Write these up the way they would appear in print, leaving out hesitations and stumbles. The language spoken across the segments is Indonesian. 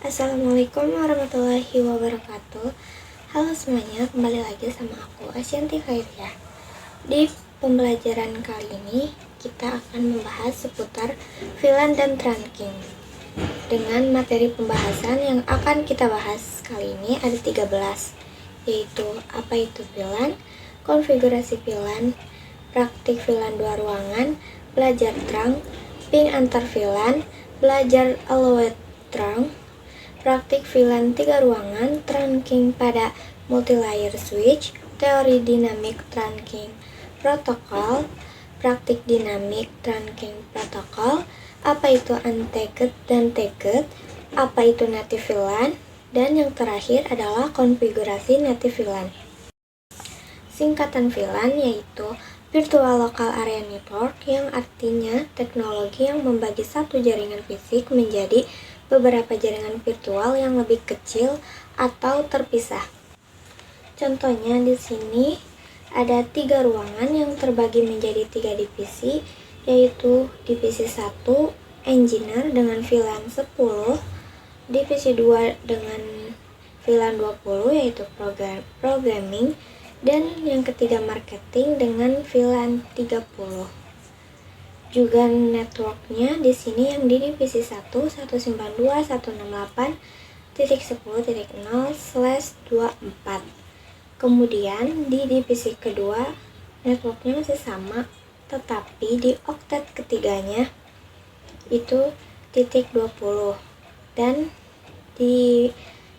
Assalamualaikum warahmatullahi wabarakatuh. Halo semuanya, kembali lagi sama aku Asyanti Khairiah. Di pembelajaran kali ini kita akan membahas seputar VLAN dan trunking. Dengan materi pembahasan yang akan kita bahas kali ini ada 13, yaitu apa itu VLAN, konfigurasi VLAN, praktik VLAN 2 ruangan, belajar trunk, ping antar VLAN, belajar allowed trunk, praktik VLAN 3 ruangan, trunking pada multilayer switch, teori dinamik trunking protokol, praktik dinamik trunking protokol, apa itu untagged dan tagged, apa itu native VLAN, dan yang terakhir adalah konfigurasi native VLAN. Singkatan VLAN yaitu Virtual Local Area Network, yang artinya teknologi yang membagi satu jaringan fisik menjadi beberapa jaringan virtual yang lebih kecil atau terpisah. Contohnya di sini ada 3 ruangan yang terbagi menjadi 3 divisi, yaitu divisi 1 engineer dengan VLAN 10, divisi 2 dengan VLAN 20 yaitu programming, dan yang ketiga marketing dengan VLAN 30. Juga networknya di sini yang di divisi 1 192.168.10.0/24. Kemudian di divisi kedua networknya masih sama, tetapi di oktet ketiganya itu titik 20, dan di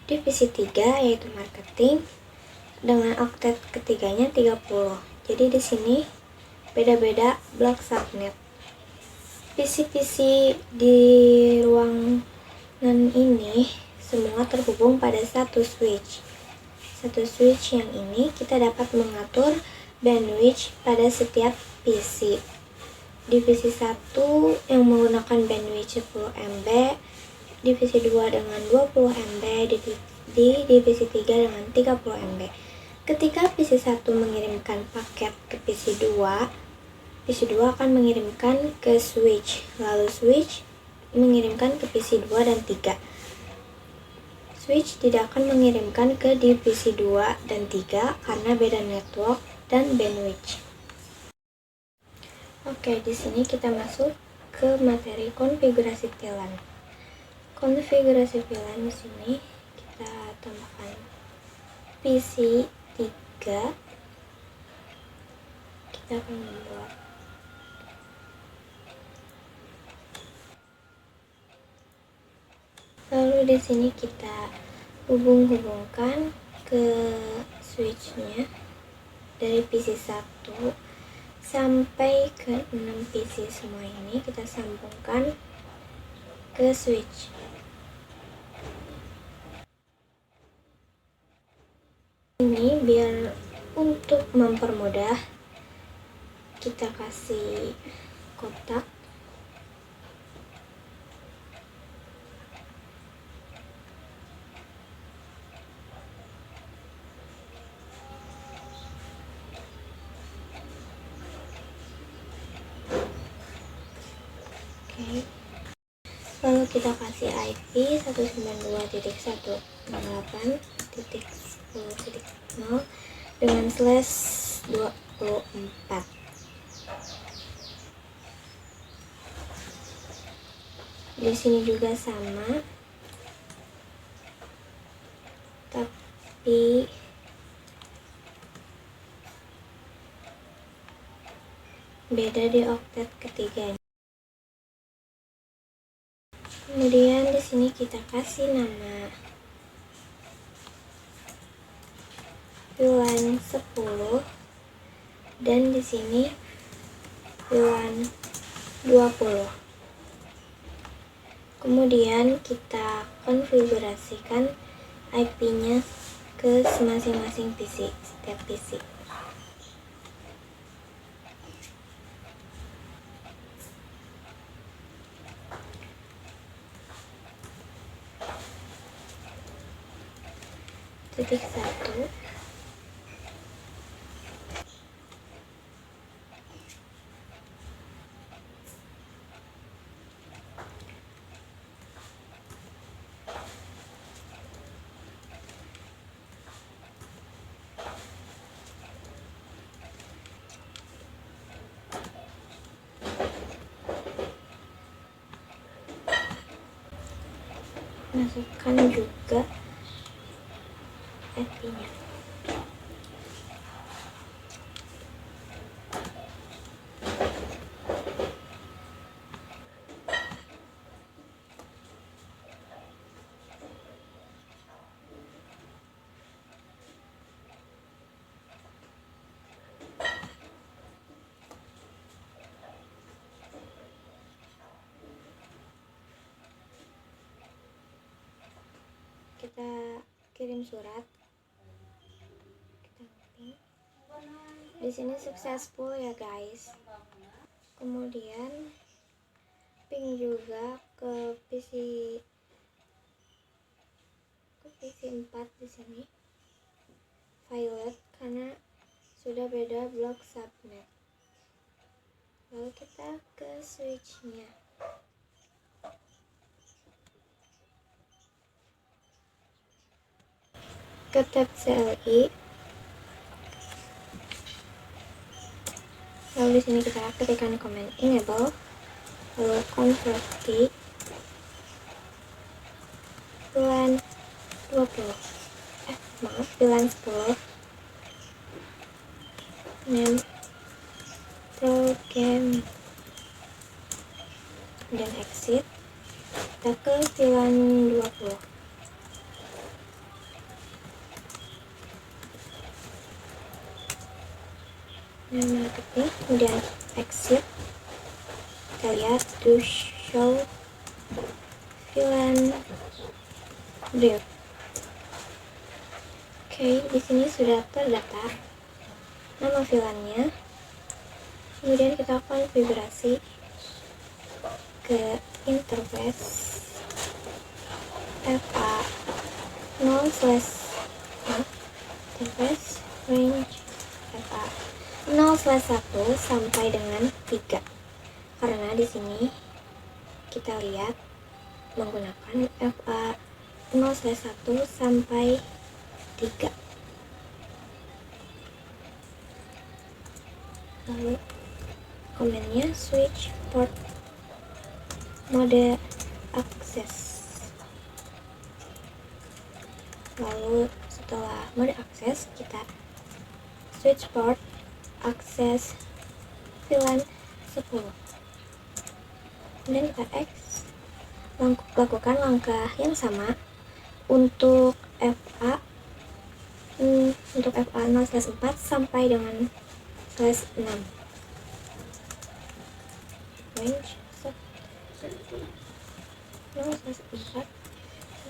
divisi 3 yaitu marketing dengan oktet ketiganya 30. Jadi di sini beda-beda blok subnet. PC-PC di ruangan ini semua terhubung pada satu switch. Satu switch yang ini kita dapat mengatur bandwidth pada setiap PC. Divisi 1 yang menggunakan bandwidth 10 MB, divisi 2 dengan 20 MB, di divisi 3 dengan 30 MB. Ketika PC 1 mengirimkan paket ke PC 2, PC 2 akan mengirimkan ke switch, lalu switch mengirimkan ke PC 2 dan 3. Switch tidak akan mengirimkan ke divisi 2 dan 3 karena beda network dan bandwidth. Oke, di sini kita masuk ke materi konfigurasi VLAN. Konfigurasi VLAN di sini kita tambahkan PC 3. Kita akan membuat lalu di sini kita hubung-hubungkan ke switchnya dari PC 1 sampai ke 6 PC semua ini kita sambungkan ke switch. Ini biar untuk mempermudah kita kasih kotak. Lalu kita kasih IP 192.168.10.0 dengan /24. Di sini juga sama, tapi beda di oktet ketiganya. Kemudian di sini kita kasih nama VLAN 10 dan di sini VLAN 20. Kemudian kita konfigurasikan IP-nya ke masing-masing PC, setiap PC. Titik 1 1 masukkan juga IP-nya. Kita kirim surat, kita ping. Di sini successful ya guys. Kemudian ping juga ke PC 4 di sini. Violet karena sudah beda blok subnet. Lalu kita ke switch-nya. Ke tab CLI. Lalu di sini kita ketikkan command enable, lalu convert key VLAN 20. VLAN 10. Name program dan exit. Kita ke VLAN 20. Nama ketik, kemudian exit. Kita lihat to show VLAN brief. Oke, di sini sudah terdata nama VLAN-nya. Kemudian kita konfigurasi ke interface FA 0/interface range FA 0/1 sampai dengan 3. Karena di sini kita lihat menggunakan FA 0/1 sampai 3. Lalu komennya switch port mode akses. Lalu setelah mode akses kita switch port akses VLAN 10. Kemudian kita lakukan langkah yang sama untuk FA 0/4 sampai dengan /6. Range 0/4 sampai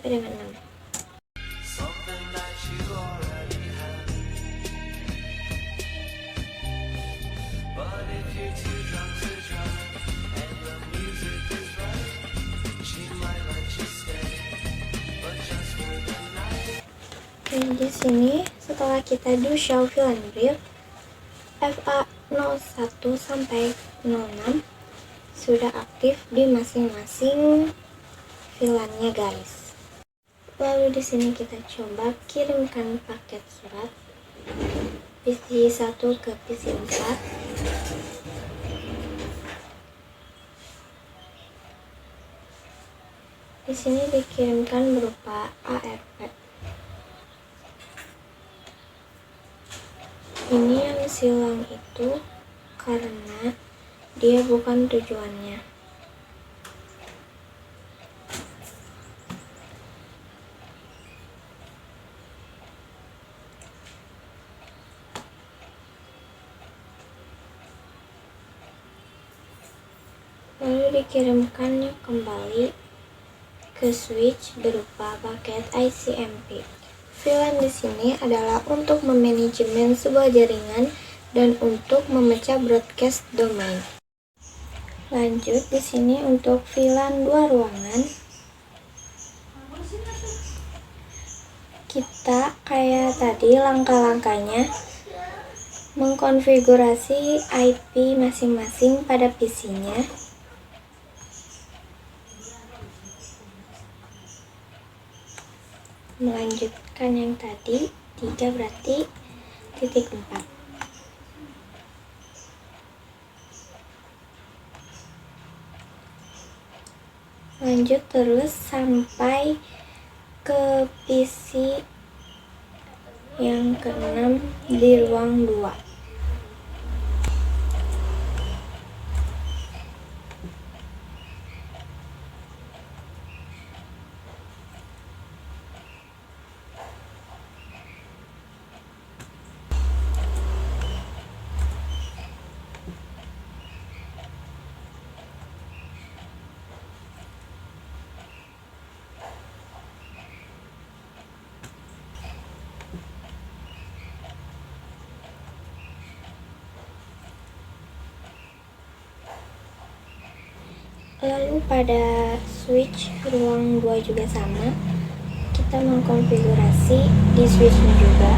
dengan 6. Oke, di sini setelah kita do show VLAN brief, FA 01 sampai 06 sudah aktif di masing-masing VLAN-nya guys. Lalu di sini kita coba kirimkan paket surat PC 1 ke PC 4. Di sini dikirimkan berupa ARP. Ini yang silang itu karena dia bukan tujuannya. Lalu dikirimkannya kembali ke switch berupa paket ICMP. VLAN di sini adalah untuk memanajemen sebuah jaringan dan untuk memecah broadcast domain. Lanjut di sini untuk VLAN 2 ruangan. Kita kayak tadi langkah-langkahnya mengkonfigurasi IP masing-masing pada PC-nya. Melanjutkan yang tadi 3 berarti titik 4. Lanjut terus sampai ke PC yang ke-6 di ruang 2. Lalu pada switch ruang 2 juga sama, kita mengkonfigurasi di switchnya juga,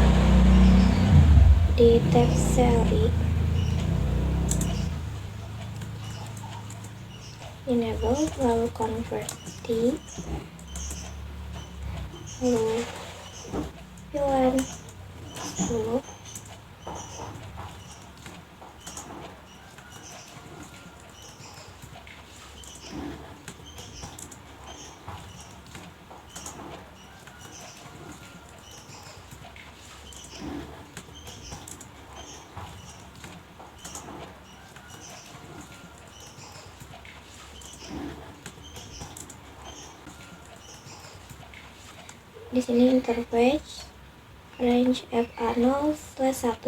di tab CLI, enable, lalu convert T, lalu VLAN 10. Di sini interface range FA0/1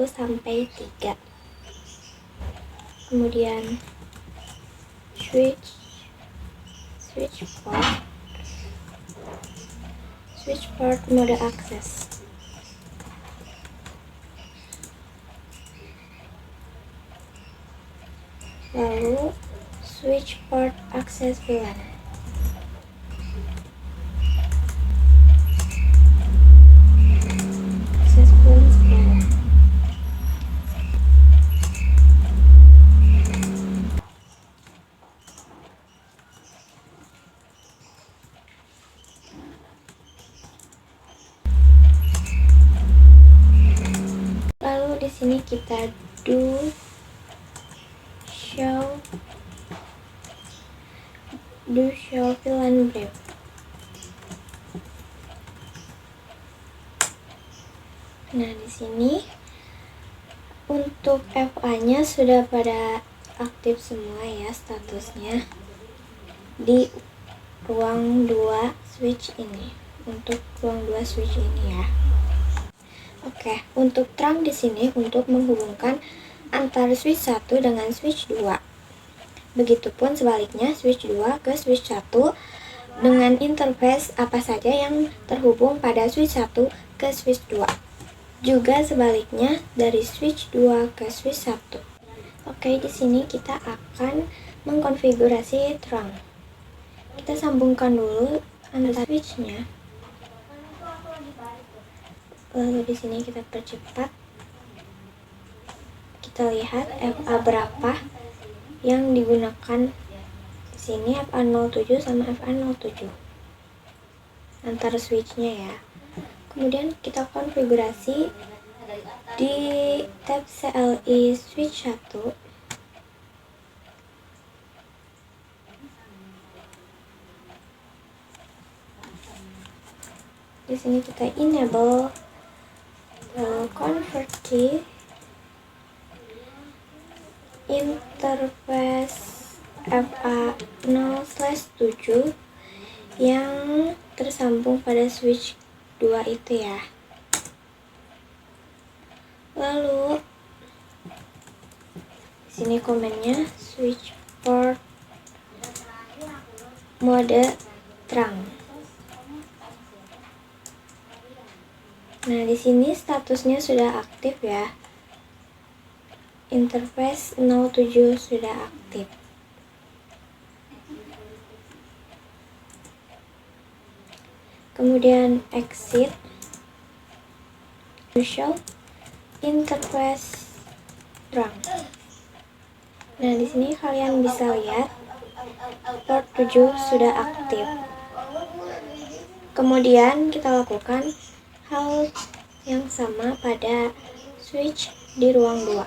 sampai 3. Kemudian switch port mode akses. Lalu switch port akses VLAN. Lalu di sini kita do show VLAN brief. Nah, di sini untuk FA-nya sudah pada aktif semua ya statusnya di ruang 2 switch ini. Untuk ruang 2 switch ini ya. Oke, untuk terang di sini untuk menghubungkan antara switch 1 dengan switch 2. Begitupun sebaliknya switch 2 ke switch 1 dengan interface apa saja yang terhubung pada switch 1 ke switch 2. Juga sebaliknya dari switch 2 ke switch 1. Oke, di sini kita akan mengkonfigurasi terang. Kita sambungkan dulu antara switch-nya. Lalu di sini kita percepat. Kita lihat FA berapa yang digunakan. Di sini FA07 sama FA07 antara switch-nya ya. Kemudian kita konfigurasi di tab CLI switch 1. Di sini kita enable, lalu convert T, interface FA0/7 yang tersambung pada switch 2 itu ya. Lalu di sini komennya switch port mode terang. Nah, di sini statusnya sudah aktif ya. Interface 07 sudah aktif. Kemudian exit, show interface terang. Nah, di sini kalian bisa lihat port 7 sudah aktif. Kemudian kita lakukan hal yang sama pada switch di ruang 2.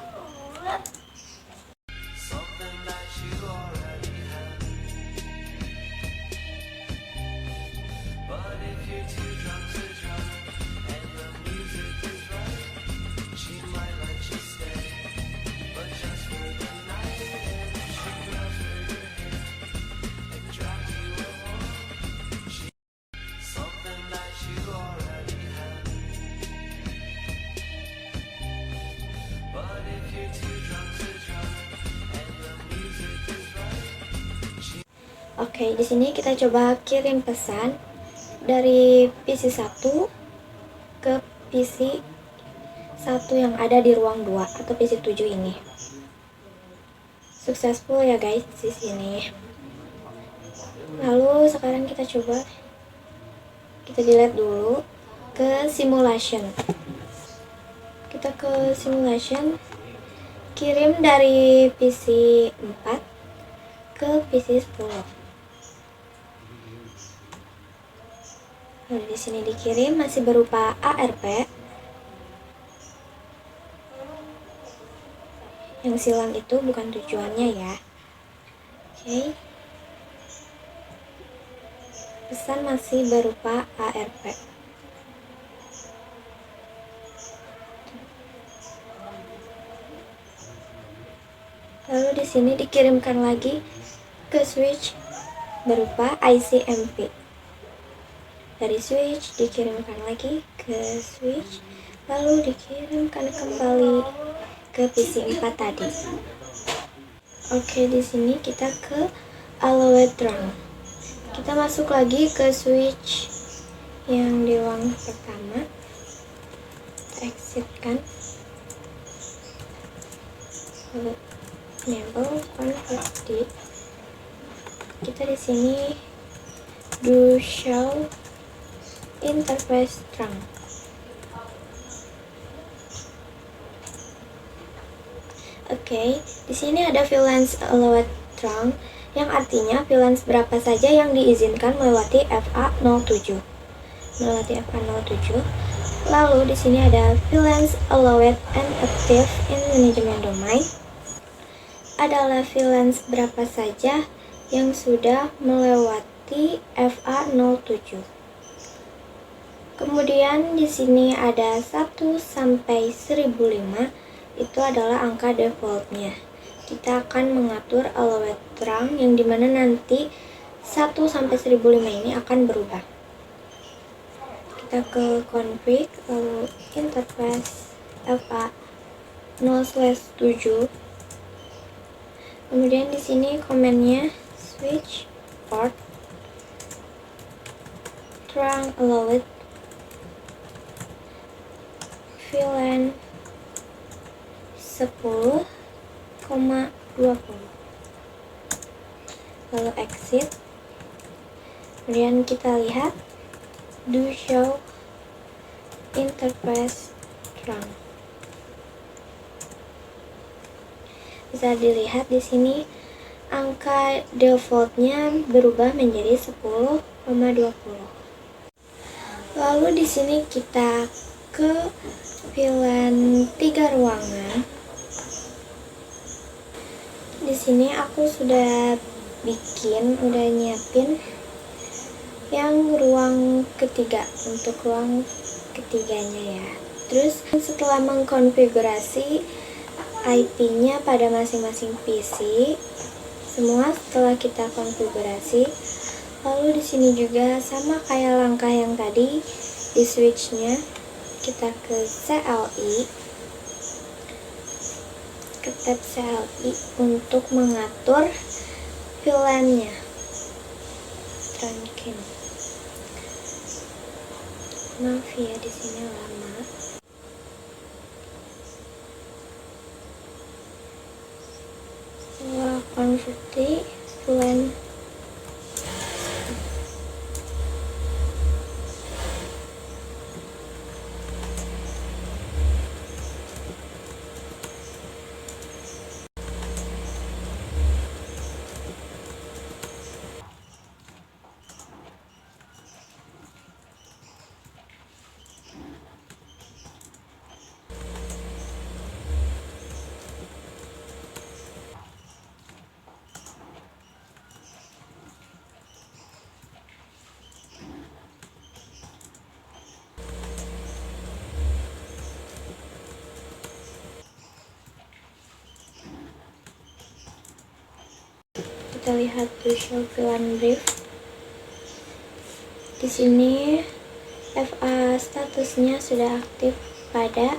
Oke, di sini kita coba kirim pesan dari PC 1 ke PC 1 yang ada di ruang 2 atau PC 7 ini. Successful ya guys di sini. Lalu sekarang kita coba delete dulu ke simulation. Kita ke simulation, kirim dari PC 4 ke PC 10. Lalu di sini dikirim masih berupa ARP. Yang silang itu bukan tujuannya ya. Oke. Pesan masih berupa ARP. Lalu di sini dikirimkan lagi ke switch berupa ICMP. Dari switch dikirimkan lagi ke switch, lalu dikirimkan kembali ke PC 4 tadi. Oke, di sini kita ke allowed run. Kita masuk lagi ke switch yang di ruang pertama. Kita exit kan. Lalu enable config. Kita di sini do show interface trunk. Oke, di sini ada VLANs allowed trunk yang artinya VLANs berapa saja yang diizinkan melewati FA07. Lalu di sini ada VLANs allowed and active in management domain. Adalah VLANs berapa saja yang sudah melewati FA07. Kemudian di sini ada 1 sampai 1005, itu adalah angka defaultnya. Kita akan mengatur allowed trunk yang dimana nanti 1 sampai 1005 ini akan berubah. Kita ke config, lalu interface FA 0/7. Kemudian di sini komennya switch port trunk allowed VLAN 10,20. Lalu exit. Kemudian kita lihat do show interface trunk. Bisa dilihat di sini angka defaultnya berubah menjadi 10,20. Lalu di sini kita ke VLAN 3 ruangan. Di sini aku sudah nyiapin yang ruang ketiga untuk ruang ketiganya ya. Terus setelah mengkonfigurasi IP-nya pada masing-masing PC, semua setelah kita konfigurasi, lalu di sini juga sama kayak langkah yang tadi di switch-nya, kita ke CLI, ke tab CLI untuk mengatur VLAN-nya. Trunking. Maaf ya di sini lama. Setelah konversi VLAN kita lihat visual VLAN brief. Di sini FA statusnya sudah aktif pada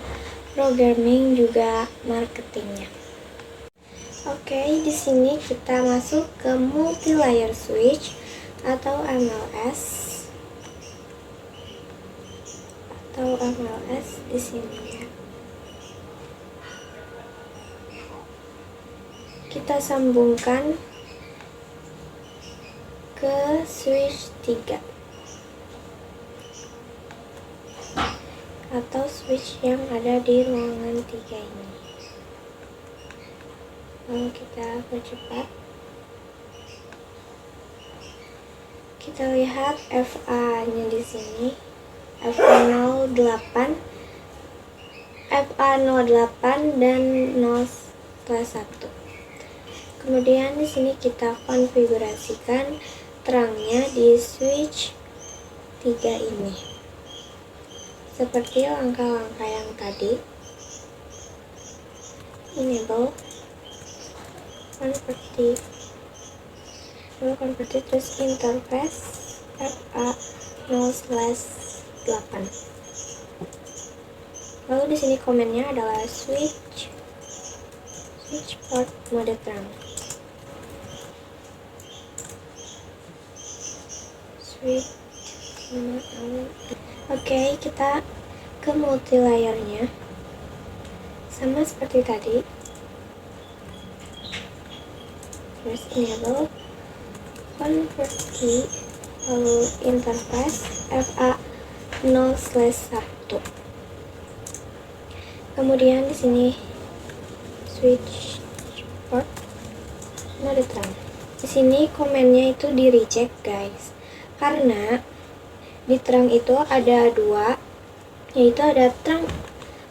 programming juga marketingnya. Oke. Oke, di sini kita masuk ke multi-layer switch atau MLS. Di sini ya. Kita sambungkan ke switch 3 atau switch yang ada di ruangan 3 ini. Lalu kita percepat. Kita lihat FA-nya di sini. FA08 dan 0/1. Kemudian di sini kita konfigurasikan terangnya di switch 3 ini. Seperti langkah-langkah yang tadi. Enable, converti, terus interface FA0/8. Lalu di sini komennya adalah switch port mode terang. Oke, kita ke multi layernya sama seperti tadi. Terus enable, converti, lalu interface FA0/1. Kemudian di sini switch port mode terang. Di sini komennya itu di reject, guys, karena di terang itu ada dua, yaitu ada terang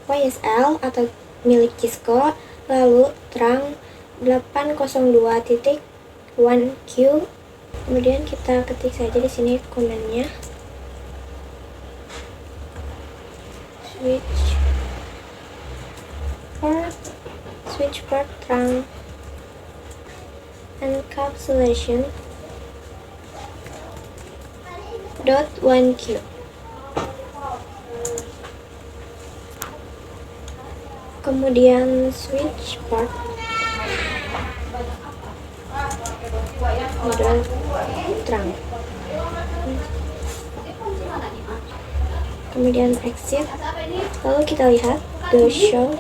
YSL atau milik Cisco, lalu terang 802.1Q. Kemudian kita ketik saja di sini komennya switch port terang encapsulation .1Q. Kemudian switch port mode terang. Kemudian exit. Lalu kita lihat the show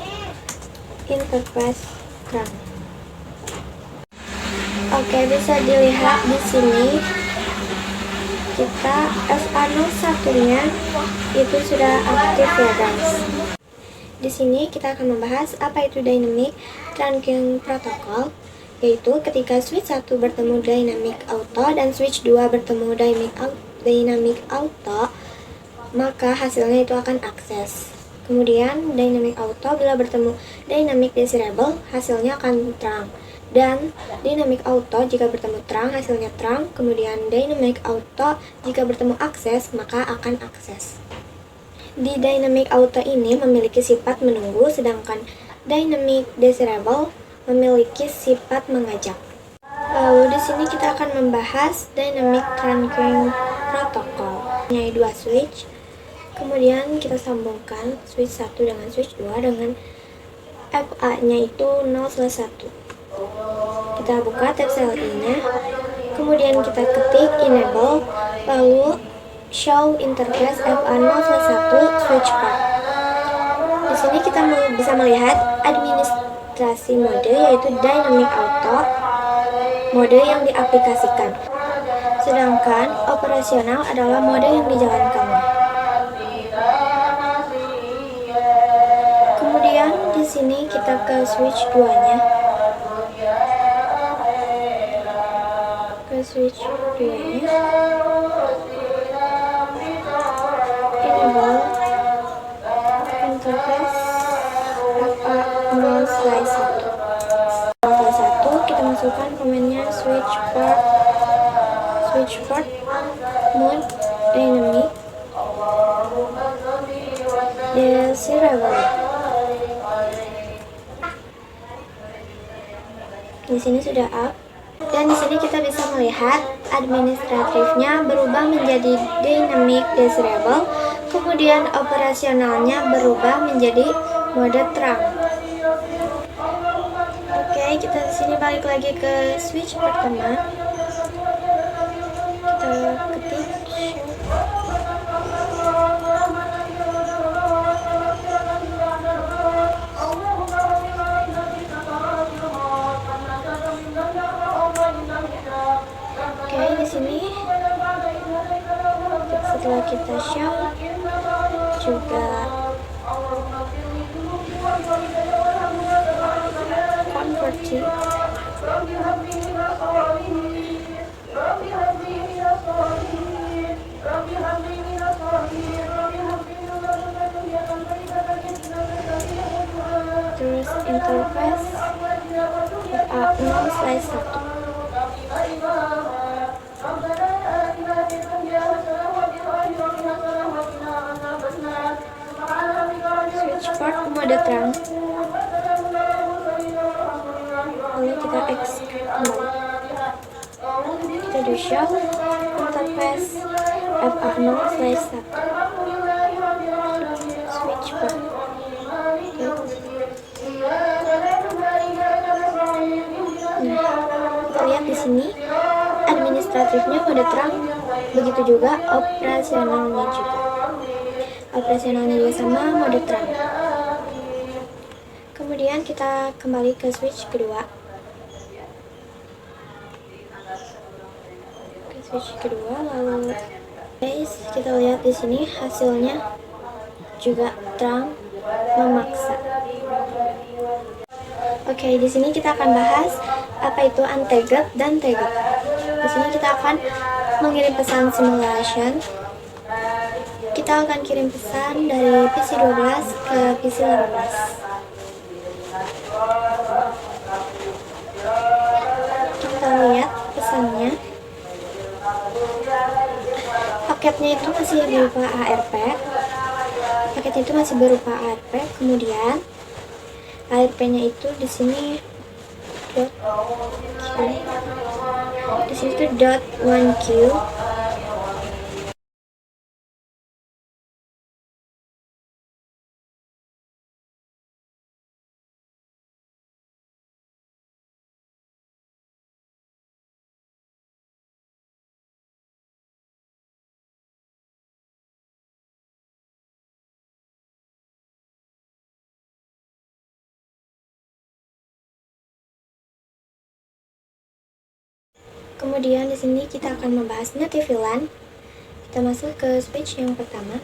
interface terang. Oke, bisa dilihat di sini kita FA01-nya itu sudah aktif ya, guys. Di sini kita akan membahas apa itu dynamic trunking protocol, yaitu ketika switch 1 bertemu dynamic auto dan switch 2 bertemu dynamic auto, maka hasilnya itu akan akses. Kemudian dynamic auto bila bertemu dynamic desirable, hasilnya akan terang. Dan dynamic auto jika bertemu terang, hasilnya terang. Kemudian dynamic auto jika bertemu akses, maka akan akses. Di dynamic auto ini memiliki sifat menunggu, sedangkan dynamic desirable memiliki sifat mengajak. Lalu di sini kita akan membahas dynamic trunking protocol. Punya dua switch. Kemudian kita sambungkan switch 1 dengan switch 2 dengan FA-nya itu 0/1. Kita buka tab CLI-nya, kemudian kita ketik enable, lalu show interface FA0/1 switch port. Di sini kita bisa melihat administrasi mode, yaitu dynamic auto, mode yang diaplikasikan. Sedangkan operasional adalah mode yang dijalankannya. Kemudian di sini kita ke switch 2-nya. Switch 2-nya enable interface FA0/1. Kita masukkan komennya switch port mode dynamic desirable. Di sini sudah up. Dan di sini kita bisa melihat administratifnya berubah menjadi dynamic desirable, kemudian operasionalnya berubah menjadi mode terang. Oke, kita di sini balik lagi ke switch pertama. Kita ketik di sini. Setelah kita show juga converting, terus interface F0/1. Switch port mode terang, lalu kita execute kembali. Kita do show interface F0/1 switch port. Kita lihat di sini administratifnya mode terang, begitu juga operasionalnya juga. Operasionalnya juga sama, mode terang. Kemudian kita kembali ke switch kedua. Lalu guys, kita lihat di sini hasilnya juga terang memaksa. Oke, di sini kita akan bahas apa itu untagged dan tagged. Di sini kita akan mengirim pesan simulation. Kita akan kirim pesan dari PC 12 ke PC 18. Kita lihat pesannya. Paketnya itu masih berupa ARP. Kemudian ARP-nya itu di sini .1Q. Kemudian di sini kita akan membahas native VLAN. Kita masuk ke switch yang pertama.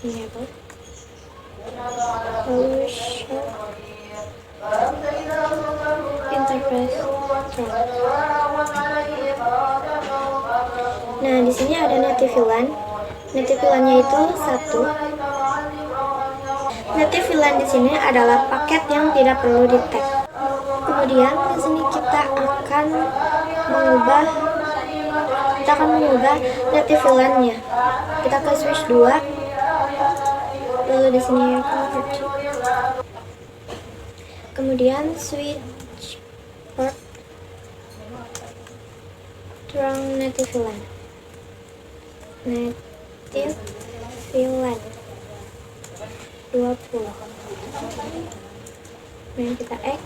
Enable. Lalu show interface terang. Nah, di sini ada native VLAN. Native VLAN-nya itu 1. Native VLAN di sini adalah paket yang tidak perlu di-tag. Kemudian di sini kita akan mengubah native VLAN-nya. Kita ke switch 2. Lalu di sini convert. Kemudian switch port terang native VLAN. Native VLAN 20. Kemudian kita X.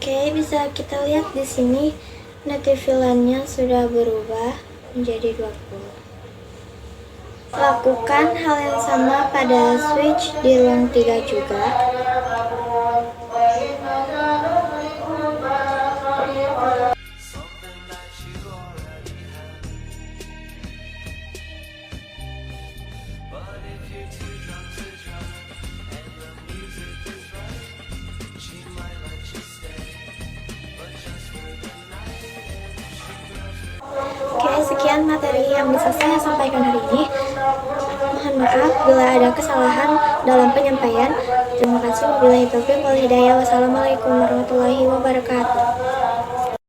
Oke, bisa kita lihat di sini native VLAN-nya sudah berubah menjadi 20. Lakukan hal yang sama pada switch di ruang 3 juga. Sekian materi yang bisa saya sampaikan hari ini. Mohon maaf bila ada kesalahan dalam penyampaian. Terima kasih. Wabillahi taufiq wal hidayah. Wassalamualaikum warahmatullahi wabarakatuh.